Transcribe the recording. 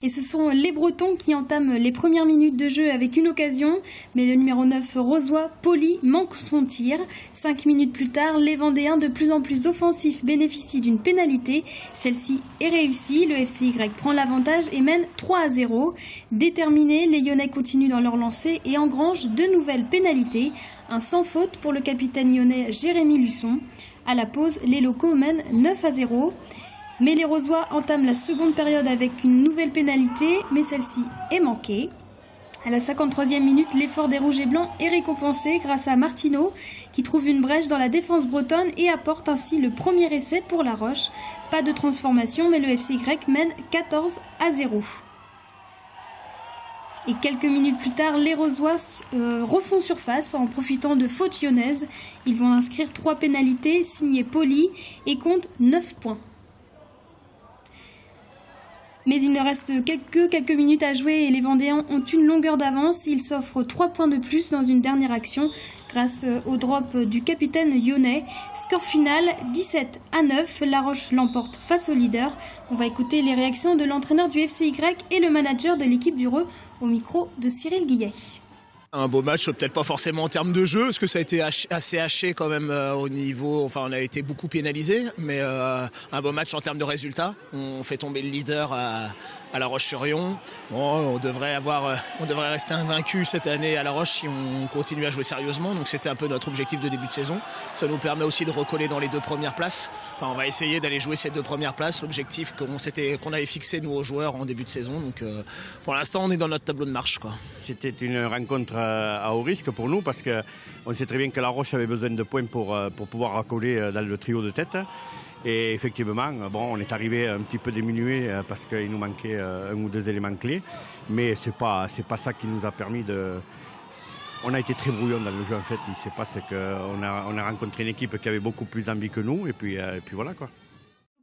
Et ce sont les Bretons qui entament les premières minutes de jeu avec une occasion, mais le numéro 9, Rozoy, Poli, manque son tir. 5 minutes plus tard, les Vendéens, de plus en plus offensifs, bénéficient d'une pénalité. Celle-ci est réussie, le FCY prend l'avantage et mène 3-0. Déterminés, les Lyonnais continuent dans leur lancée et engrangent de nouvelles pénalités. Un sans faute pour le capitaine lyonnais Jérémy Luçon. À la pause, les locaux mènent 9-0. Mais les Rozoy entament la seconde période avec une nouvelle pénalité, mais celle-ci est manquée. À la 53e minute, l'effort des Rouges et Blancs est récompensé grâce à Martino, qui trouve une brèche dans la défense bretonne et apporte ainsi le premier essai pour La Roche. Pas de transformation, mais le FCY mène 14-0. Et quelques minutes plus tard, les Rozoy refont surface en profitant de fautes lyonnaises. Ils vont inscrire 3 pénalités signées Poli et comptent 9 points. Mais il ne reste que quelques minutes à jouer et les Vendéens ont une longueur d'avance. Ils s'offrent 3 points de plus dans une dernière action grâce au drop du capitaine lyonnais. Score final 17-9. La Roche l'emporte face au leader. On va écouter les réactions de l'entraîneur du FCY et le manager de l'équipe du Reux au micro de Cyril Guillet. Un beau match, peut-être pas forcément en termes de jeu, parce que ça a été assez haché quand même au niveau, enfin on a été beaucoup pénalisé, mais un beau match en termes de résultats. On fait tomber le leader à La Roche-sur-Yon. Bon, on devrait rester invaincu cette année à La Roche si on continue à jouer sérieusement, donc c'était un peu notre objectif de début de saison. Ça nous permet aussi de recoller dans les 2 premières places. Enfin, on va essayer d'aller jouer ces 2 premières places, l'objectif qu'on avait fixé nous aux joueurs en début de saison. Donc pour l'instant on est dans notre tableau de marche, quoi. C'était une rencontre à haut risque pour nous parce qu'on sait très bien que La Roche avait besoin de points pour pouvoir accoler dans le trio de tête. Et effectivement, bon, on est arrivé un petit peu diminué parce qu'il nous manquait 1 ou 2 éléments clés. Mais c'est pas ça qui nous a permis de... On a été très brouillon dans le jeu en fait. Il se passe qu'on a rencontré une équipe qui avait beaucoup plus d'envie que nous et puis voilà quoi.